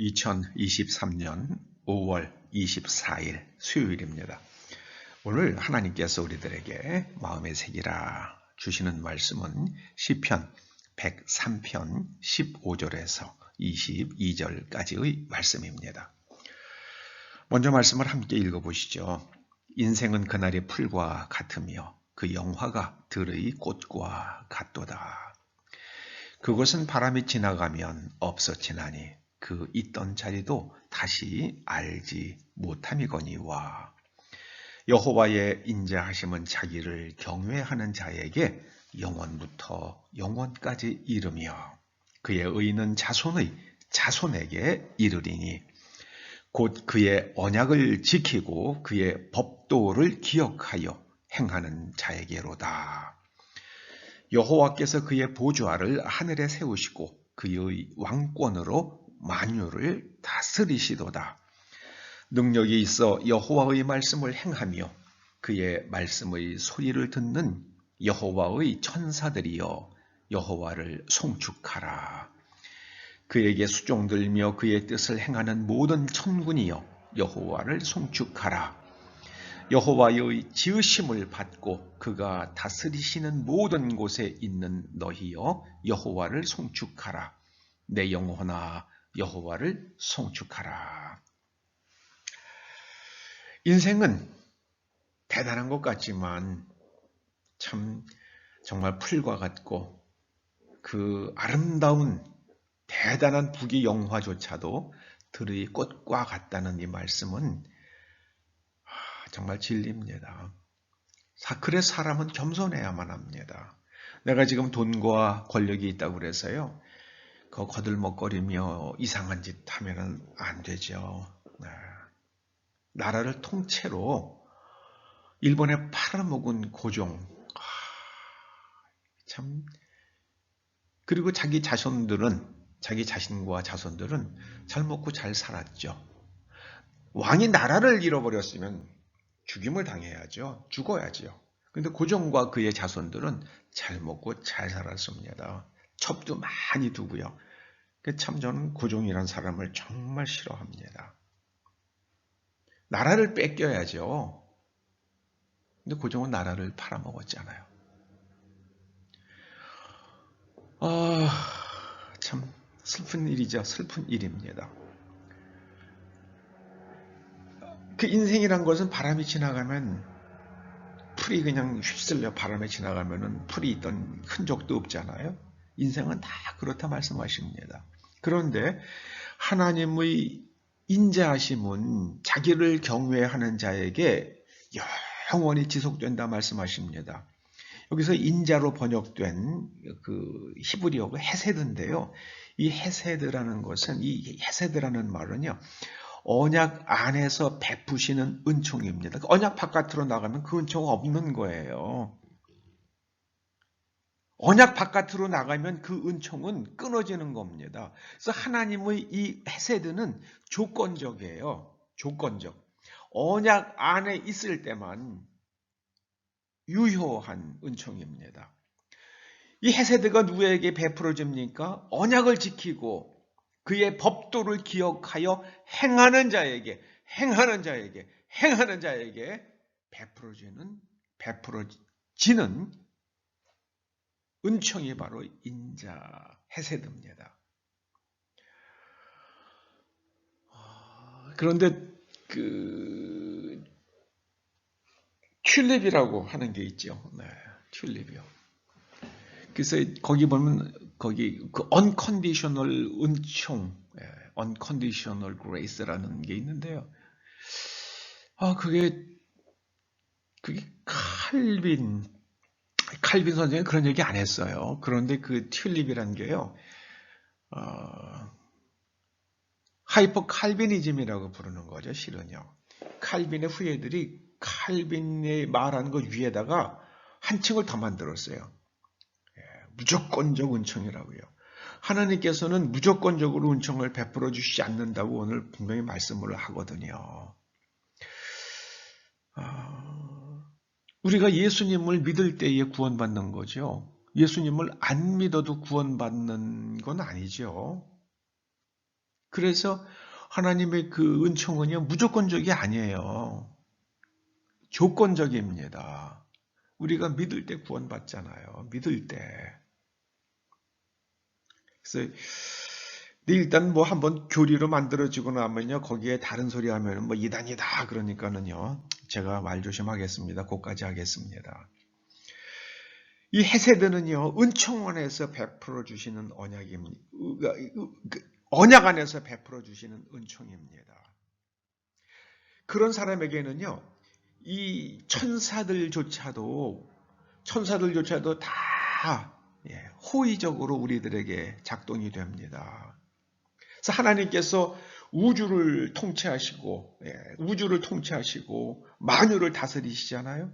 2023년 5월 24일 수요일입니다. 오늘 하나님께서 우리들에게 마음에 새기라 주시는 말씀은 시편 103편 15절에서 22절까지의 말씀입니다. 먼저 말씀을 함께 읽어보시죠. 인생은 그날의 풀과 같으며 그 영화가 들의 꽃과 같도다. 그것은 바람이 지나가면 없어지나니 그 있던 자리도 다시 알지 못함이거니와. 여호와의 인자하심은 자기를 경외하는 자에게 영원부터 영원까지 이르며 그의 의는 자손의 자손에게 이르리니 곧 그의 언약을 지키고 그의 법도를 기억하여 행하는 자에게로다. 여호와께서 그의 보좌를 하늘에 세우시고 그의 왕권으로 만유를 다스리시도다. 능력이 있어 여호와의 말씀을 행하며 그의 말씀의 소리를 듣는 여호와의 천사들이여 여호와를 송축하라. 그에게 수종들며 그의 뜻을 행하는 모든 천군이여 여호와를 송축하라. 여호와의 지으심을 받고 그가 다스리시는 모든 곳에 있는 너희여 여호와를 송축하라. 내 영혼아 여호와를 송축하라. 인생은 대단한 것 같지만 참 정말 풀과 같고 그 아름다운 대단한 부귀 영화조차도 들의 꽃과 같다는 이 말씀은 정말 진리입니다. 그래서 사람은 겸손해야만 합니다. 내가 지금 돈과 권력이 있다고 그래서요, 그 거들먹거리며 이상한 짓 하면 안 되죠. 나라를 통째로 일본에 팔아먹은 고종, 참. 그리고 자기 자신과 자손들은 잘 먹고 잘 살았죠. 왕이 나라를 잃어버렸으면 죽임을 당해야죠. 죽어야죠. 그런데 고종과 그의 자손들은 잘 먹고 잘 살았습니다. 첩도 많이 두고요. 참 저는 고종이라는 사람을 정말 싫어합니다. 나라를 뺏겨야죠. 근데 고종은 나라를 팔아먹었잖아요. 참 슬픈 일이죠. 슬픈 일입니다. 그 인생이란 것은 바람이 지나가면 풀이 그냥 휩쓸려 바람에 지나가면은 풀이 있던 흔적도 없잖아요. 인생은 다 그렇다 말씀하십니다. 그런데 하나님의 인자하심은 자기를 경외하는 자에게 영원히 지속된다 말씀하십니다. 여기서 인자로 번역된 그 히브리어가 헤세드인데요. 이 헤세드라는 것은, 이 헤세드라는 말은요, 언약 안에서 베푸시는 은총입니다. 언약 바깥으로 나가면 그 은총은 없는 거예요. 언약 바깥으로 나가면 그 은총은 끊어지는 겁니다. 그래서 하나님의 이 헤세드는 조건적이에요. 조건적. 언약 안에 있을 때만 유효한 은총입니다. 이 헤세드가 누구에게 베풀어집니까? 언약을 지키고 그의 법도를 기억하여 행하는 자에게 베풀어지는 은총이 바로 인자 헤세드입니다. 그런데 그 튤립이라고 하는 게 있죠. 네, 튤립이요. 그래서 거기 보면 거기 그 unconditional 은총, unconditional grace라는 게 있는데요. 그게 칼빈 선생이 그런 얘기 안 했어요. 그런데 그 튤립이라는 게요, 하이퍼 칼빈이즘이라고 부르는 거죠, 실은요. 칼빈의 후예들이 칼빈이 말하는 것 위에다가 한 층을 더 만들었어요. 무조건적 은총이라고요. 하나님께서는 무조건적으로 은총을 베풀어 주시지 않는다고 오늘 분명히 말씀을 하거든요. 우리가 예수님을 믿을 때에 구원받는 거죠. 예수님을 안 믿어도 구원받는 건 아니죠. 그래서 하나님의 그 은총은요, 무조건적이 아니에요. 조건적입니다. 우리가 믿을 때 구원받잖아요. 믿을 때. 그래서 일단 뭐 한번 교리로 만들어지고 나면요, 거기에 다른 소리 하면 뭐 이단이다 그러니까는요, 제가 말 조심하겠습니다. 그것까지 하겠습니다. 이 헤세드는요, 은총 안에서 베풀어 주시는 언약입니다. 언약 안에서 베풀어 주시는 은총입니다. 그런 사람에게는요, 이 천사들조차도 다 호의적으로 우리들에게 작동이 됩니다. 그래서 하나님께서 우주를 통치하시고 만유를 다스리시잖아요.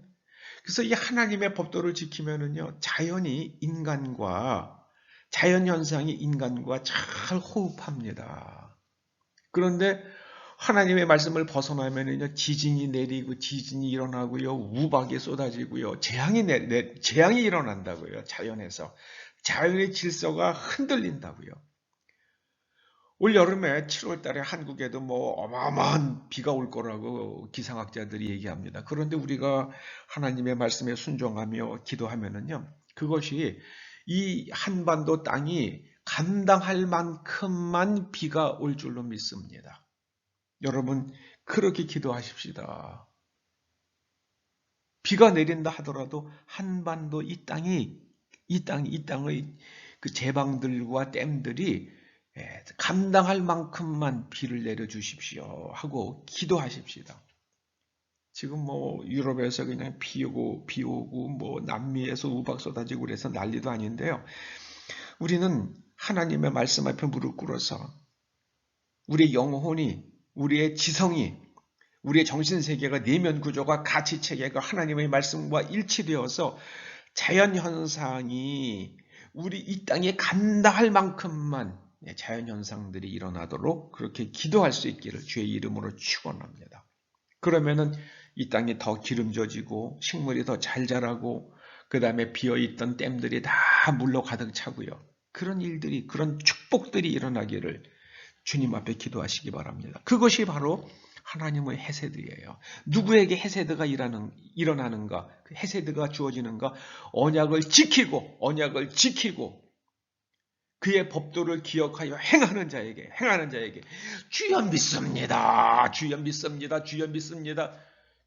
그래서 이 하나님의 법도를 지키면은요, 자연 현상이 인간과 잘 호흡합니다. 그런데 하나님의 말씀을 벗어나면은요, 지진이 내리고 지진이 일어나고요, 우박이 쏟아지고요, 재앙이 일어난다고요. 자연에서 자연의 질서가 흔들린다고요. 올 여름에 7월 달에 한국에도 뭐 어마어마한 비가 올 거라고 기상학자들이 얘기합니다. 그런데 우리가 하나님의 말씀에 순종하며 기도하면은요, 그것이 이 한반도 땅이 감당할 만큼만 비가 올 줄로 믿습니다. 여러분, 그렇게 기도하십시다. 비가 내린다 하더라도 한반도 이 땅의 그 제방들과 댐들이 감당할 만큼만 비를 내려주십시오 하고 기도하십시다. 지금 뭐 유럽에서 그냥 비 오고 뭐 남미에서 우박 쏟아지고 그래서 난리도 아닌데요. 우리는 하나님의 말씀 앞에 무릎 꿇어서 우리의 영혼이, 우리의 지성이, 우리의 정신세계가, 내면 구조가, 가치체계가 하나님의 말씀과 일치되어서 자연현상이 우리 이 땅에 감당할 만큼만 자연현상들이 일어나도록 그렇게 기도할 수 있기를 주의 이름으로 축원합니다. 그러면은 이 땅이 더 기름져지고 식물이 더 잘 자라고 그 다음에 비어있던 댐들이 다 물로 가득 차고요. 그런 축복들이 일어나기를 주님 앞에 기도하시기 바랍니다. 그것이 바로 하나님의 헤세드예요. 누구에게 헤세드가 일어나는가? 그 헤세드가 주어지는가? 언약을 지키고 그의 법도를 기억하여 행하는 자에게 주여 믿습니다.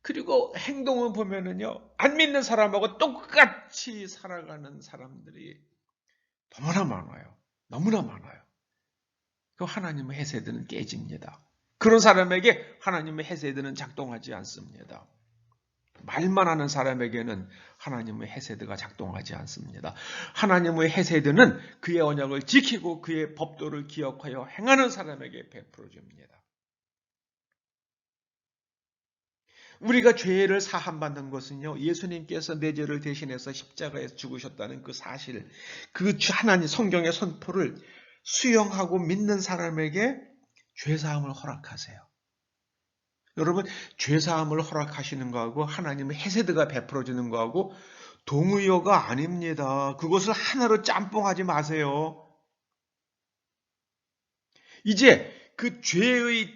그리고 행동을 보면은요, 안 믿는 사람하고 똑같이 살아가는 사람들이 너무나 많아요. 그 하나님의 헤세드는 깨집니다. 그런 사람에게 하나님의 헤세드는 작동하지 않습니다. 말만 하는 사람에게는 하나님의 헤세드가 작동하지 않습니다. 하나님의 헤세드는 그의 언약을 지키고 그의 법도를 기억하여 행하는 사람에게 베풀어 줍니다. 우리가 죄를 사함받는 것은요, 예수님께서 내 죄를 대신해서 십자가에서 죽으셨다는 그 사실, 그 하나님 성경의 선포를 수용하고 믿는 사람에게 죄사함을 허락하세요. 여러분, 죄사함을 허락하시는 거하고 하나님의 헤세드가 베풀어지는 거하고 동의어가 아닙니다. 그것을 하나로 짬뽕하지 마세요. 이제 그 죄의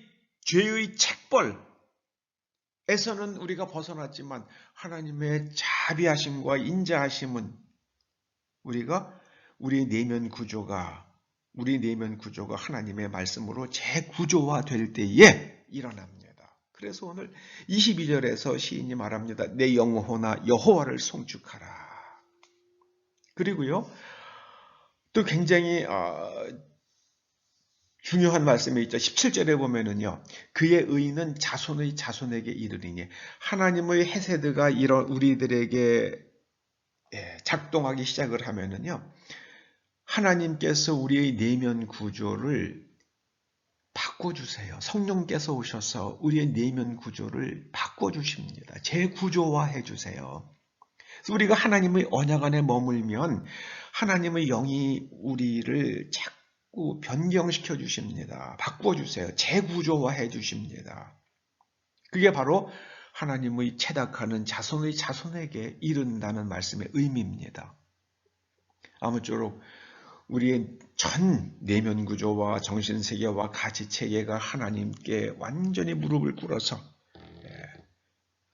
책벌에서는 우리가 벗어났지만 하나님의 자비하심과 인자하심은 우리의 내면 구조가 하나님의 말씀으로 재구조화될 때에 일어납니다. 그래서 오늘 22절에서 시인이 말합니다. 내 영혼아 여호와를 송축하라. 그리고요, 또 굉장히 중요한 말씀이 있죠. 17절에 보면은요, 그의 의는 자손의 자손에게 이르리니, 하나님의 헤세드가 우리들에게 작동하기 시작을 하면은요, 하나님께서 우리의 내면 구조를 바꿔주세요. 성령께서 오셔서 우리의 내면 구조를 바꿔주십니다. 재구조화해 주세요. 그래서 우리가 하나님의 언약 안에 머물면 하나님의 영이 우리를 자꾸 변경시켜 주십니다. 바꿔주세요. 재구조화해 주십니다. 그게 바로 하나님의 채닥하는 자손에게 이른다는 말씀의 의미입니다. 아무쪼록 우리의 전 내면 구조와 정신세계와 가치체계가 하나님께 완전히 무릎을 꿇어서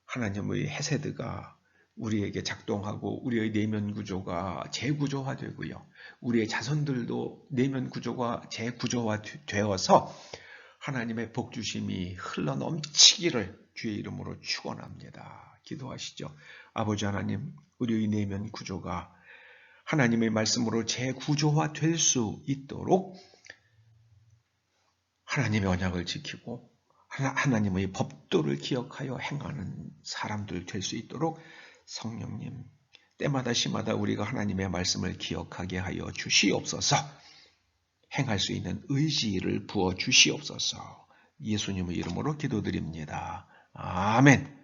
하나님의 헤세드가 우리에게 작동하고 우리의 내면 구조가 재구조화되고요. 우리의 자손들도 내면 구조가 재구조화되어서 하나님의 복주심이 흘러넘치기를 주의 이름으로 축원합니다. 기도하시죠. 아버지 하나님, 우리의 내면 구조가 하나님의 말씀으로 재구조화될 수 있도록 하나님의 언약을 지키고 하나님의 법도를 기억하여 행하는 사람들 될 수 있도록 성령님, 때마다 시마다 우리가 하나님의 말씀을 기억하게 하여 주시옵소서. 행할 수 있는 의지를 부어 주시옵소서. 예수님의 이름으로 기도드립니다. 아멘.